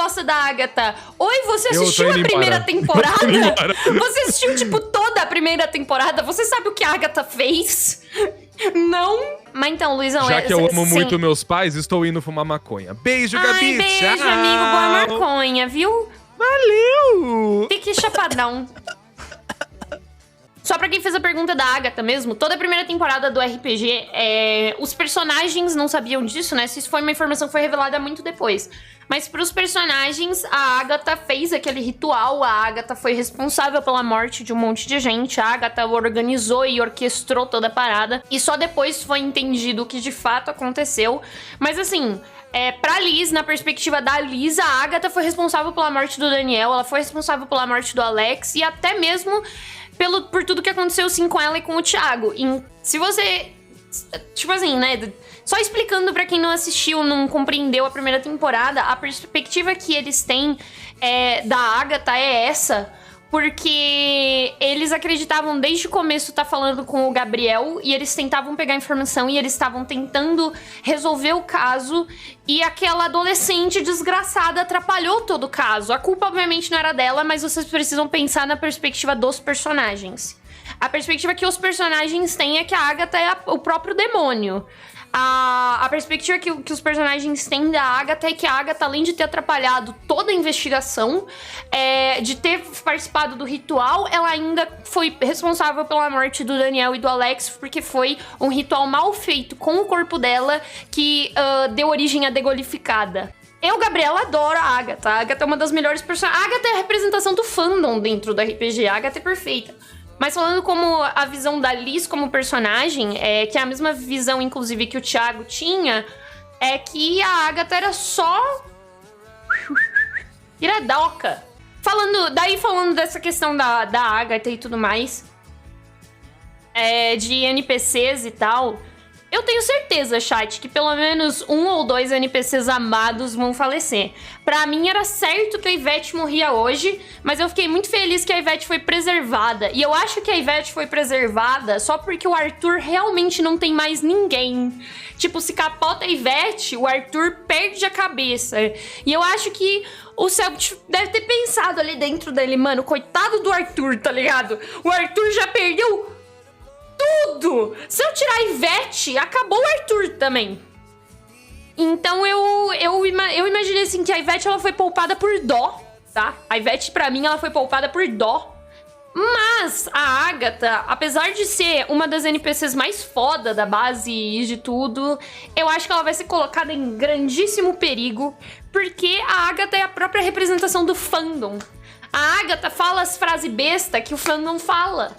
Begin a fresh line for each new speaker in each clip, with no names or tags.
resposta da Agatha: oi, você assistiu a primeira temporada? Você assistiu, tipo, toda a primeira temporada? Você sabe o que a Agatha fez? Não. Mas então, Luizão...
Já que eu amo muito meus pais, estou indo fumar maconha. Beijo, Gabi.
Beijo,
tchau.
amigo. Boa maconha, viu?
Valeu.
Fique chapadão. Só pra quem fez a pergunta da Agatha mesmo, toda a primeira temporada do RPG, os personagens não sabiam disso, né? Isso foi uma informação que foi revelada muito depois. Mas pros personagens, a Agatha fez aquele ritual, a Agatha foi responsável pela morte de um monte de gente, a Agatha organizou e orquestrou toda a parada, e só depois foi entendido o que de fato aconteceu. Mas assim... pra Liz, na perspectiva da Liz, a Agatha foi responsável pela morte do Daniel, ela foi responsável pela morte do Alex e até mesmo por tudo que aconteceu sim com ela e com o Thiago. E se você... Tipo assim, né? Só explicando pra quem não assistiu, não compreendeu a primeira temporada, a perspectiva que eles têm da Agatha é essa... Porque eles acreditavam desde o começo estar falando com o Gabriel e eles tentavam pegar informação e eles estavam tentando resolver o caso e aquela adolescente desgraçada atrapalhou todo o caso. A culpa obviamente não era dela, mas vocês precisam pensar na perspectiva dos personagens. A perspectiva que os personagens têm é que a Agatha é o próprio demônio. A perspectiva que os personagens têm da Agatha é que a Agatha, além de ter atrapalhado toda a investigação, de ter participado do ritual, ela ainda foi responsável pela morte do Daniel e do Alex, porque foi um ritual mal feito com o corpo dela que deu origem à Degolificada. Eu, Gabriela, adoro a Agatha. A Agatha é uma das melhores personagens. A Agatha é a representação do fandom dentro do RPG. A Agatha é perfeita. Mas falando como a visão da Liz como personagem, que é a mesma visão, inclusive, que o Thiago tinha, é que a Agatha era só... iradoca. Falando dessa questão da Agatha e tudo mais, de NPCs e tal... Eu tenho certeza, chat, que pelo menos 1 ou 2 NPCs amados vão falecer. Pra mim era certo que a Ivete morria hoje, mas eu fiquei muito feliz que a Ivete foi preservada. E eu acho que a Ivete foi preservada só porque o Arthur realmente não tem mais ninguém. Tipo, se capota a Ivete, o Arthur perde a cabeça. E eu acho que o Celt deve ter pensado ali dentro dele, mano, coitado do Arthur, tá ligado? O Arthur já perdeu... tudo! Se eu tirar a Ivete, acabou o Arthur também. Então eu imaginei assim que a Ivete ela foi poupada por dó, tá? A Ivete, pra mim, ela foi poupada por dó. Mas a Agatha, apesar de ser uma das NPCs mais foda da base e de tudo, eu acho que ela vai ser colocada em grandíssimo perigo, porque a Agatha é a própria representação do fandom. A Agatha fala as frases besta que o fandom fala.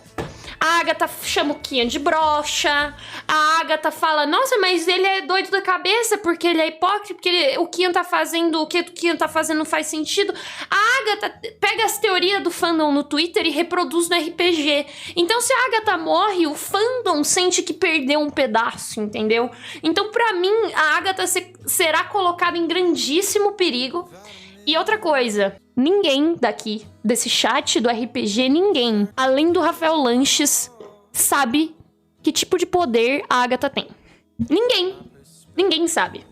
A Agatha chama o Kian de broxa. A Agatha fala, nossa, mas ele é doido da cabeça porque ele é hipócrita, porque o Kian tá fazendo, o que o Kian tá fazendo não faz sentido. A Agatha pega as teorias do fandom no Twitter e reproduz no RPG. Então, se a Agatha morre, o fandom sente que perdeu um pedaço, entendeu? Então, pra mim, a Agatha será colocada em grandíssimo perigo. E outra coisa, ninguém daqui, desse chat do RPG, ninguém, além do Rafael Lanches, sabe que tipo de poder a Agatha tem. Ninguém sabe.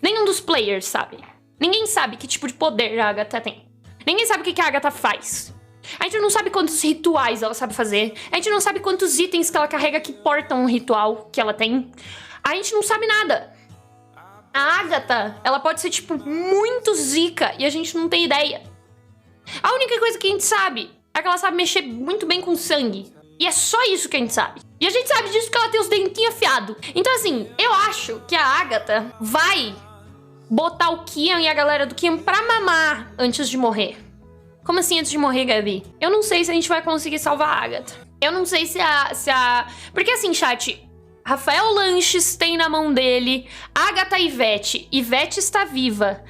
Nenhum dos players sabe. Ninguém sabe que tipo de poder a Agatha tem. Ninguém sabe o que a Agatha faz. A gente não sabe quantos rituais ela sabe fazer. A gente não sabe quantos itens que ela carrega que portam um ritual que ela tem. A gente não sabe nada. A Agatha, ela pode ser, tipo, muito zica e a gente não tem ideia. A única coisa que a gente sabe é que ela sabe mexer muito bem com sangue. E é só isso que a gente sabe. E a gente sabe disso porque ela tem os dentinhos afiados. Então, assim, eu acho que a Agatha vai botar o Kian e a galera do Kian pra mamar antes de morrer. Como assim antes de morrer, Gabi? Eu não sei se a gente vai conseguir salvar a Agatha. Eu não sei se a... Porque, assim, chat... Rafael Lanches tem na mão dele Agatha e Ivete. Ivete está viva.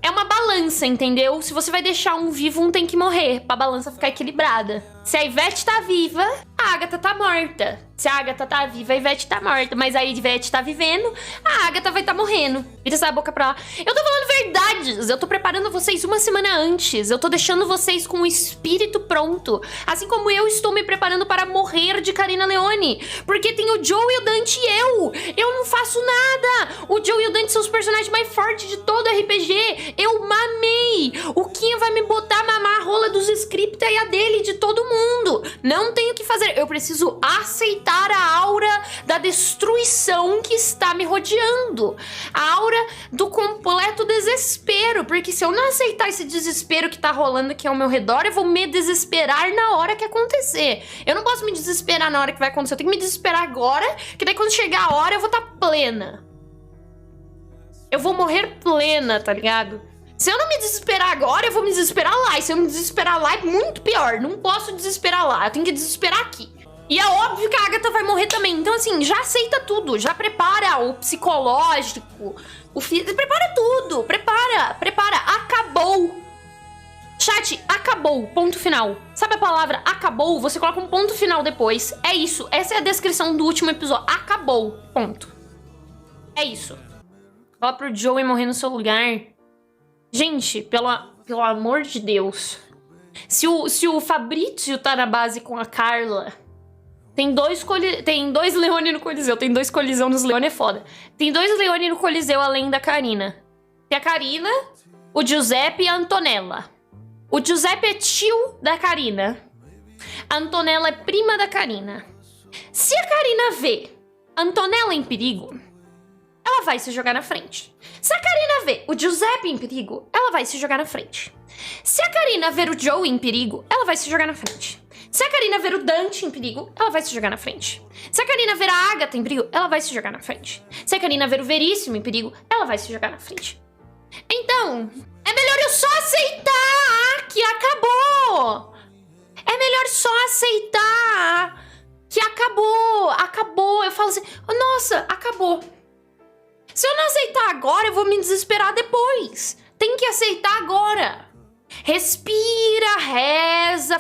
É uma balança, entendeu? Se você vai deixar um vivo, um tem que morrer, pra balança ficar equilibrada. Se a Ivete tá viva, a Agatha tá morta. Se a Agatha tá viva, a Ivete tá morta. Mas a Ivete tá vivendo, a Agatha vai tá morrendo. Vira essa boca pra lá. Eu tô falando verdades. Eu tô preparando vocês uma semana antes. Eu tô deixando vocês com o espírito pronto. Assim como eu estou me preparando para morrer de Karina Leone. Porque tem o Joe e o Dante e eu. Eu não faço nada. O Joe e o Dante são os personagens mais fortes de todo RPG. Eu mamei dos scripts e a dele, de todo mundo. Não tenho o que fazer. Eu preciso aceitar a aura da destruição que está me rodeando. A aura do completo desespero. Porque se eu não aceitar esse desespero que tá rolando aqui ao meu redor, eu vou me desesperar na hora que acontecer. Eu não posso me desesperar na hora que vai acontecer. Eu tenho que me desesperar agora, que daí quando chegar a hora eu vou estar plena. Eu vou morrer plena, tá ligado? Se eu não me desesperar agora, eu vou me desesperar lá. E se eu me desesperar lá, é muito pior. Não posso desesperar lá, eu tenho que desesperar aqui. E é óbvio que a Agatha vai morrer também. Então, assim, já aceita tudo. Já prepara o psicológico, o físico. Prepara tudo. Prepara. Acabou. Chat, acabou. Ponto final. Sabe a palavra acabou? Você coloca um ponto final depois. É isso. Essa é a descrição do último episódio. Acabou. Ponto. É isso. Fala pro Joey morrer no seu lugar. Gente, pelo amor de Deus. Se o Fabrício tá na base com a Carla... Tem dois Leone no Coliseu. Tem 2 colisão nos Leone, é foda. Tem 2 Leone no Coliseu além da Karina. Tem a Karina, o Giuseppe e a Antonella. O Giuseppe é tio da Karina. A Antonella é prima da Karina. Se a Karina vê a Antonella em perigo, ela vai se jogar na frente. Se a Karina vê o Giuseppe em perigo, ela vai se jogar na frente. Se a Karina ver o Joey em perigo, ela vai se jogar na frente. Se a Karina ver o Dante em perigo, ela vai se jogar na frente. Se a Karina ver a Agatha em perigo, ela vai se jogar na frente. Se a Karina ver o Veríssimo em perigo, ela vai se jogar na frente. Então, é melhor eu só aceitar que acabou. É melhor só aceitar que acabou. Acabou. Eu falo assim, nossa, acabou. Se eu não aceitar agora, eu vou me desesperar depois. Tem que aceitar agora. Respira, reza,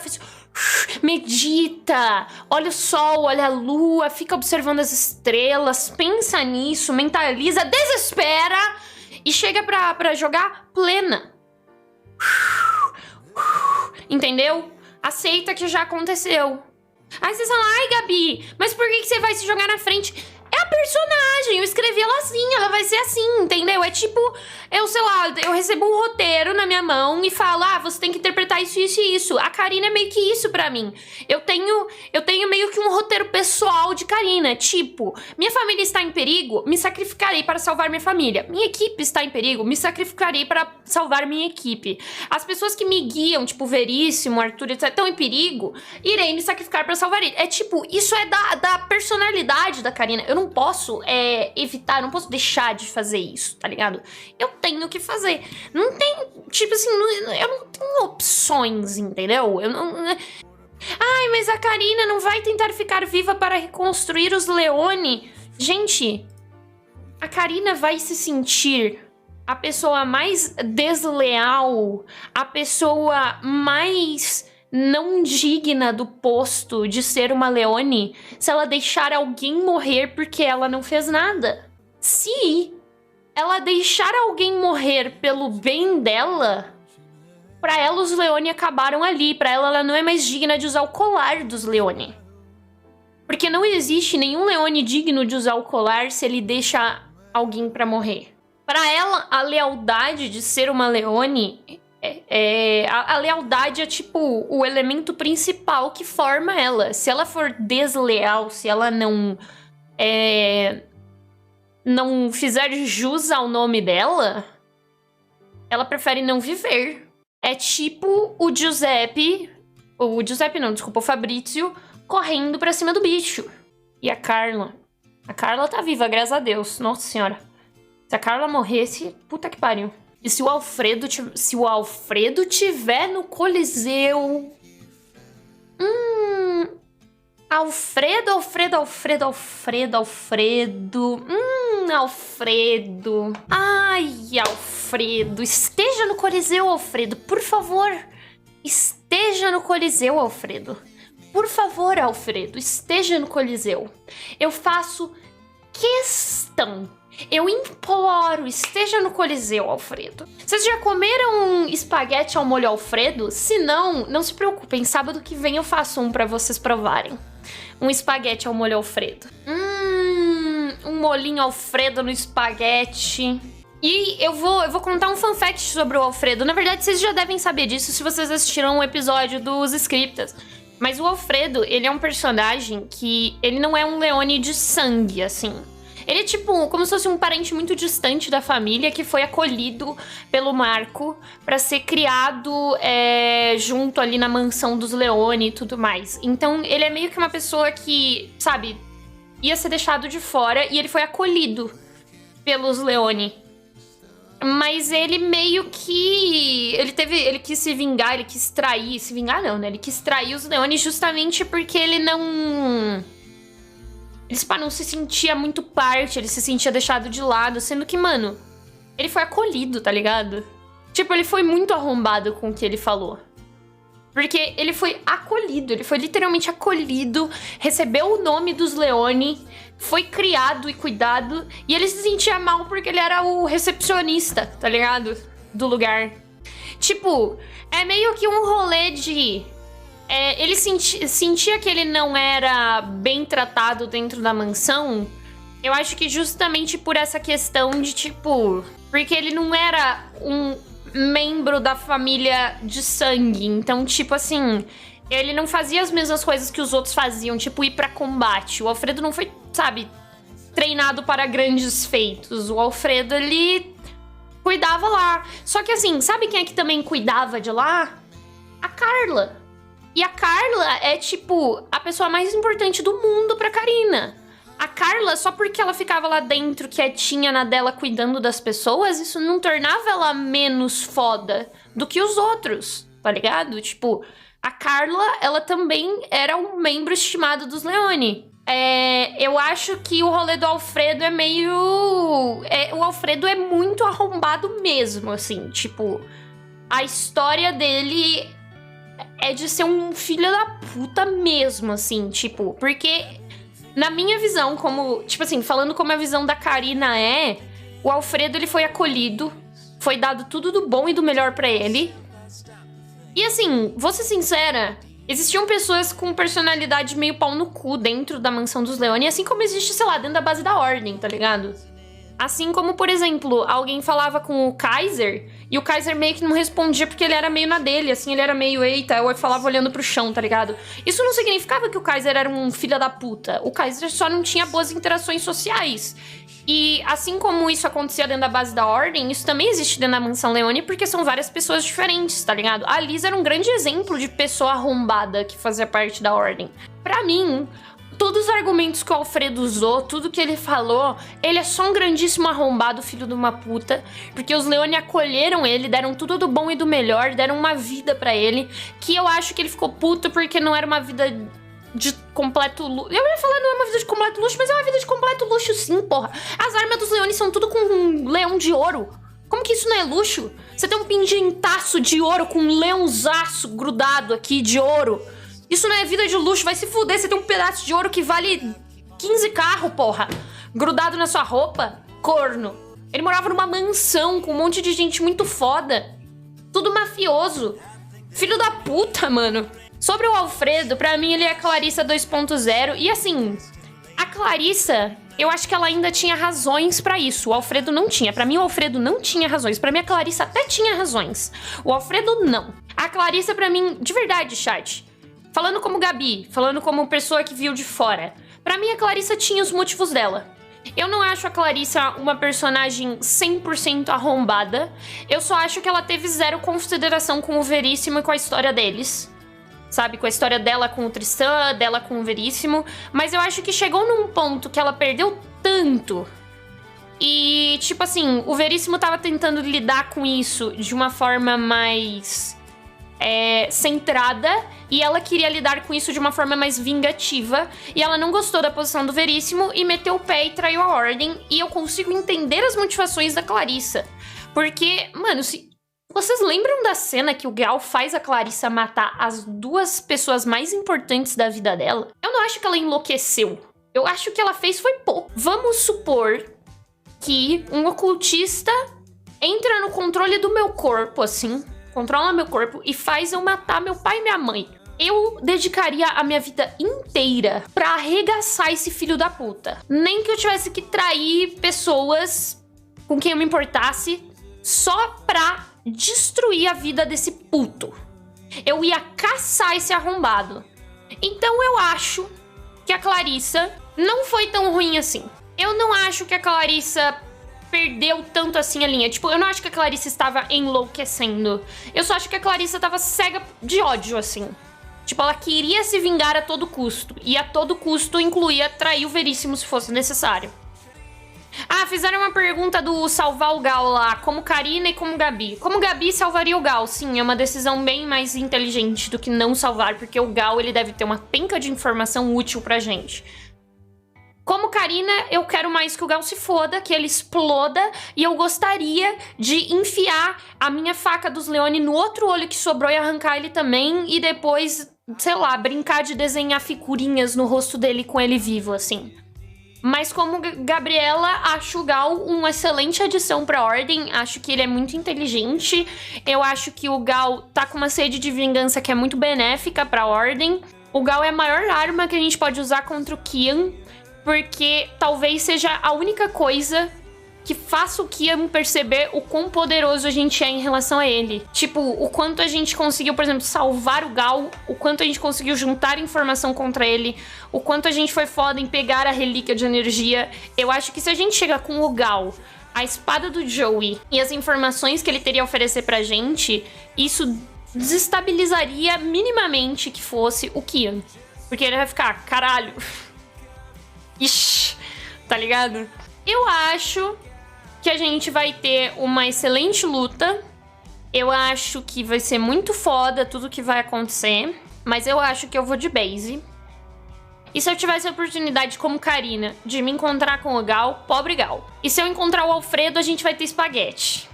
medita, olha o sol, olha a lua, fica observando as estrelas, pensa nisso, mentaliza, desespera e chega pra jogar plena. Entendeu? Aceita que já aconteceu. Aí vocês falam, ai Gabi, mas por que você vai se jogar na frente? É a personagem, eu escrevi ela assim, ela vai ser assim, entendeu? É tipo, sei lá, eu recebo um roteiro na minha mão e falo, você tem que interpretar isso, isso e isso. A Karina é meio que isso pra mim. Eu tenho meio que um roteiro pessoal de Karina, tipo, minha família está em perigo, me sacrificarei para salvar minha família. Minha equipe está em perigo, me sacrificarei para salvar minha equipe. As pessoas que me guiam, tipo, Veríssimo, Arthur, etc., estão em perigo, irei me sacrificar para salvar ele. É tipo, isso é da personalidade da Karina. Eu não posso evitar, não posso deixar de fazer isso, tá ligado? Eu tenho que fazer. Não tem, tipo assim, eu não tenho opções, entendeu? Ai, mas a Karina não vai tentar ficar viva para reconstruir os Leone. Gente, a Karina vai se sentir a pessoa mais desleal, a pessoa mais não digna do posto de ser uma Leone se ela deixar alguém morrer porque ela não fez nada. Se ela deixar alguém morrer pelo bem dela, pra ela os Leone acabaram ali. Pra ela não é mais digna de usar o colar dos Leone. Porque não existe nenhum Leone digno de usar o colar se ele deixa alguém pra morrer. Pra ela, a lealdade de ser uma Leone... a lealdade é tipo o elemento principal que forma ela. Se ela for desleal, se ela não fizer jus ao nome dela, ela prefere não viver. É tipo o Fabrício correndo pra cima do bicho. E a Carla tá viva, graças a Deus. Nossa senhora, se a Carla morresse, puta que pariu. E se o Alfredo tiver no Coliseu... Alfredo. Ai, Alfredo. Esteja no Coliseu, Alfredo. Por favor. Esteja no Coliseu, Alfredo. Por favor, Alfredo. Esteja no Coliseu. Eu faço questão. Eu imploro, esteja no Coliseu, Alfredo. Vocês já comeram espaguete ao molho Alfredo? Se não, não se preocupem. Sábado que vem eu faço um pra vocês provarem. Um espaguete ao molho Alfredo. Um molhinho Alfredo no espaguete. E eu vou contar um fun fact sobre o Alfredo. Na verdade, vocês já devem saber disso se vocês assistiram um episódio dos Scriptas. Mas o Alfredo, ele é um personagem que... ele não é um Leone de sangue, assim. Ele é tipo, como se fosse um parente muito distante da família que foi acolhido pelo Marco pra ser criado junto ali na mansão dos Leone e tudo mais. Então, ele é meio que uma pessoa que, sabe, ia ser deixado de fora e ele foi acolhido pelos Leone. Mas ele meio que... ele quis se vingar, ele quis trair... se vingar não, né? Ele quis trair os Leone justamente porque ele não... ele não se sentia muito parte, ele se sentia deixado de lado, sendo que, mano, ele foi acolhido, tá ligado? Tipo, ele foi muito arrombado com o que ele falou. Porque ele foi acolhido, ele foi literalmente acolhido, recebeu o nome dos Leone, foi criado e cuidado, e ele se sentia mal porque ele era o recepcionista, tá ligado? Do lugar. Tipo, é meio que um rolê de... ele sentia que ele não era bem tratado dentro da mansão. Eu acho que justamente por essa questão de, tipo... porque ele não era um membro da família de sangue. Então, tipo assim... ele não fazia as mesmas coisas que os outros faziam. Tipo, ir pra combate. O Alfredo não foi, sabe... treinado para grandes feitos. O Alfredo, ele... cuidava lá. Só que assim, sabe quem é que também cuidava de lá? A Carla. E a Carla é, tipo, a pessoa mais importante do mundo pra Karina. A Carla, só porque ela ficava lá dentro, quietinha na dela, cuidando das pessoas, isso não tornava ela menos foda do que os outros, tá ligado? Tipo, a Carla, ela também era um membro estimado dos Leone. Eu acho que o rolê do Alfredo é meio... o Alfredo é muito arrombado mesmo, assim, tipo... a história dele... é de ser um filho da puta mesmo, assim, tipo... porque, na minha visão, como... tipo assim, falando como a visão da Karina o Alfredo, ele foi acolhido. Foi dado tudo do bom e do melhor pra ele. E assim, vou ser sincera... existiam pessoas com personalidade meio pau no cu dentro da mansão dos Leone, assim como existe, sei lá, dentro da base da ordem, tá ligado? Assim como, por exemplo, alguém falava com o Kaiser e o Kaiser meio que não respondia porque ele era meio na dele, assim, ele era meio eita, eu falava olhando pro chão, tá ligado? Isso não significava que o Kaiser era um filho da puta. O Kaiser só não tinha boas interações sociais. E assim como isso acontecia dentro da base da ordem, isso também existe dentro da mansão Leone, porque são várias pessoas diferentes, tá ligado? A Liz era um grande exemplo de pessoa arrombada que fazia parte da ordem. Pra mim, todos os argumentos que o Alfredo usou, tudo que ele falou, ele é só um grandíssimo arrombado, filho de uma puta, porque os Leone acolheram ele, deram tudo do bom e do melhor, deram uma vida pra ele, que eu acho que ele ficou puto porque não era uma vida... de completo luxo. Eu ia falar não é uma vida de completo luxo, mas é uma vida de completo luxo sim, porra. As armas dos Leone são tudo com um leão de ouro. Como que isso não é luxo? Você tem um pingentaço de ouro com um leãozaço grudado aqui de ouro. Isso não é vida de luxo, vai se fuder. Você tem um pedaço de ouro que vale 15 carros, porra. Grudado na sua roupa, corno. Ele morava numa mansão com um monte de gente muito foda. Tudo mafioso. Filho da puta, mano. Sobre o Alfredo, pra mim ele é a Clarissa 2.0. E assim, a Clarissa, eu acho que ela ainda tinha razões pra isso. O Alfredo não tinha. Pra mim o Alfredo não tinha razões. Pra mim a Clarissa até tinha razões. O Alfredo não. A Clarissa pra mim, de verdade, chat. Falando como Gabi, falando como pessoa que viu de fora. Pra mim a Clarissa tinha os motivos dela. Eu não acho a Clarissa uma personagem 100% arrombada. Eu só acho que ela teve zero consideração com o Veríssimo e com a história deles. Sabe, com a história dela com o Tristan, dela com o Veríssimo. Mas eu acho que chegou num ponto que ela perdeu tanto. E, tipo assim, o Veríssimo tava tentando lidar com isso de uma forma mais centrada. E ela queria lidar com isso de uma forma mais vingativa. E ela não gostou da posição do Veríssimo e meteu o pé e traiu a ordem. E eu consigo entender as motivações da Clarissa. Porque, mano, se... vocês lembram da cena que o Gal faz a Clarissa matar as duas pessoas mais importantes da vida dela? Eu não acho que ela enlouqueceu. Eu acho que ela fez foi pouco. Vamos supor que um ocultista entra no controle do meu corpo, assim, controla meu corpo e faz eu matar meu pai e minha mãe. Eu dedicaria a minha vida inteira pra arregaçar esse filho da puta. Nem que eu tivesse que trair pessoas com quem eu me importasse só pra destruir a vida desse puto. Eu ia caçar esse arrombado. Então eu acho que a Clarissa não foi tão ruim assim. Eu não acho que a Clarissa perdeu tanto assim a linha. Tipo, eu não acho que a Clarissa estava enlouquecendo. Eu só acho que a Clarissa estava cega de ódio, assim. Tipo, ela queria se vingar a todo custo. E a todo custo incluía trair o Veríssimo se fosse necessário. Ah, fizeram uma pergunta do salvar o Gal lá, como Karina e como Gabi. Como Gabi salvaria o Gal? Sim, é uma decisão bem mais inteligente do que não salvar, porque o Gal, ele deve ter uma penca de informação útil pra gente. Como Karina, eu quero mais que o Gal se foda, que ele exploda, e eu gostaria de enfiar a minha faca dos Leone no outro olho que sobrou e arrancar ele também, e depois, sei lá, brincar de desenhar figurinhas no rosto dele com ele vivo, assim. Mas como Gabriela, acho o Gal uma excelente adição pra Ordem, acho que ele é muito inteligente, eu acho que o Gal tá com uma sede de vingança que é muito benéfica pra Ordem. O Gal é a maior arma que a gente pode usar contra o Kian, porque talvez seja a única coisa que faça o Kian perceber o quão poderoso a gente é em relação a ele. Tipo, o quanto a gente conseguiu, por exemplo, salvar o Gal, o quanto a gente conseguiu juntar informação contra ele, o quanto a gente foi foda em pegar a relíquia de energia. Eu acho que se a gente chega com o Gal, a espada do Joey e as informações que ele teria a oferecer pra gente, isso desestabilizaria minimamente que fosse o Kian. Porque ele vai ficar, caralho... Ixi, tá ligado? Eu acho que a gente vai ter uma excelente luta. Eu acho que vai ser muito foda tudo que vai acontecer. Mas eu acho que eu vou de base. E se eu tivesse a oportunidade, como Karina, de me encontrar com o Gal, pobre Gal. E se eu encontrar o Alfredo, a gente vai ter espaguete.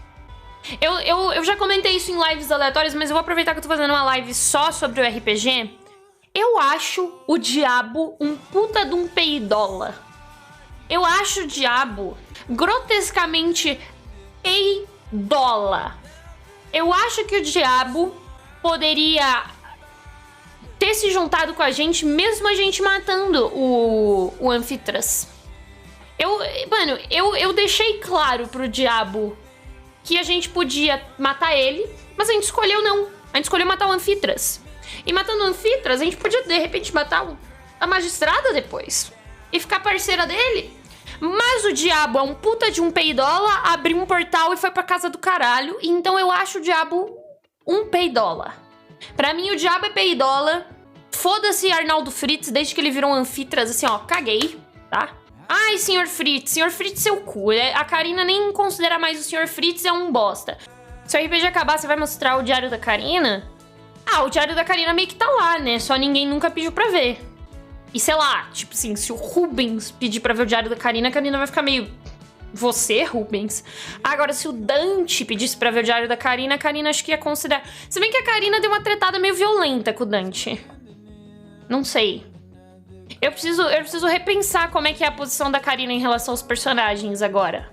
Eu já comentei isso em lives aleatórias, mas eu vou aproveitar que eu tô fazendo uma live só sobre o RPG. Eu acho o Diabo um puta de um peidola. Eu acho o Diabo grotescamente peidola. Eu acho que o Diabo poderia ter se juntado com a gente, mesmo a gente matando o Anfitras. Mano, eu deixei claro pro Diabo que a gente podia matar ele, mas a gente escolheu não. A gente escolheu matar o Anfitras. E matando o Anfitras, a gente podia, de repente, matar a magistrada depois. E ficar parceira dele. Mas o Diabo é um puta de um peidola, abriu um portal e foi pra casa do caralho. Então eu acho o Diabo um peidola. Pra mim, o Diabo é peidola. Foda-se Arnaldo Fritz, desde que ele virou um Anfitras, assim, ó, caguei, tá? Ai, Sr. Fritz, seu cu. A Karina nem considera mais o Sr. Fritz, é um bosta. Se o RPG acabar, você vai mostrar o diário da Karina? Ah, o diário da Karina meio que tá lá, né? Só ninguém nunca pediu pra ver. E sei lá, tipo assim, se o Rubens pedir pra ver o diário da Karina, a Karina vai ficar meio... Você, Rubens? Agora, se o Dante pedisse pra ver o diário da Karina, a Karina acho que ia considerar... Se bem que a Karina deu uma tretada meio violenta com o Dante. Não sei. Eu preciso repensar como é que é a posição da Karina em relação aos personagens agora.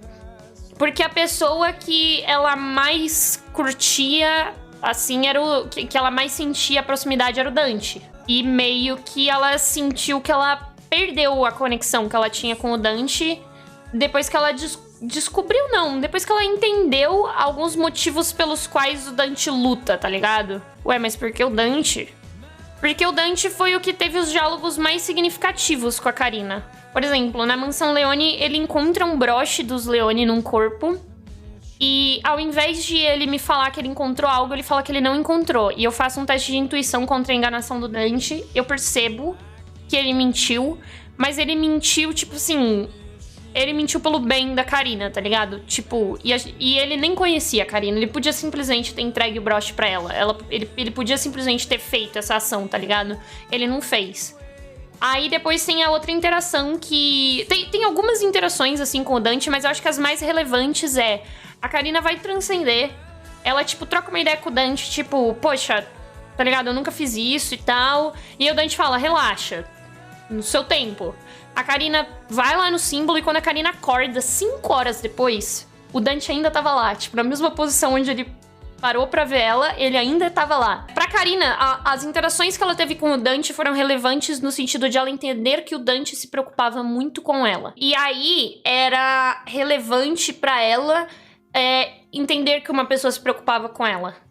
Porque a pessoa que ela mais curtia... Assim, era o que ela mais sentia a proximidade era o Dante. E meio que ela sentiu que ela perdeu a conexão que ela tinha com o Dante depois que ela descobriu, não. Depois que ela entendeu alguns motivos pelos quais o Dante luta, tá ligado? Ué, mas por que o Dante? Porque o Dante foi o que teve os diálogos mais significativos com a Karina. Por exemplo, na Mansão Leone, ele encontra um broche dos Leone num corpo. E ao invés de ele me falar que ele encontrou algo, ele fala que ele não encontrou. E eu faço um teste de intuição contra a enganação do Dante. Eu percebo que ele mentiu. Mas ele mentiu, tipo assim... Ele mentiu pelo bem da Karina, tá ligado? Tipo... E ele nem conhecia a Karina. Ele podia simplesmente ter entregue o broche pra ela. Ele podia simplesmente ter feito essa ação, tá ligado? Ele não fez. Aí depois tem a outra interação que... Tem algumas interações, assim, com o Dante. Mas eu acho que as mais relevantes é... A Karina vai transcender. Ela, tipo, troca uma ideia com o Dante, tipo, poxa, tá ligado? Eu nunca fiz isso e tal. E o Dante fala, relaxa, no seu tempo. A Karina vai lá no símbolo e quando a Karina acorda, 5 horas depois, o Dante ainda tava lá, tipo, na mesma posição onde ele parou pra ver ela, ele ainda tava lá. Pra Karina, as interações que ela teve com o Dante foram relevantes no sentido de ela entender que o Dante se preocupava muito com ela. E aí, era relevante pra ela entender que uma pessoa se preocupava com ela.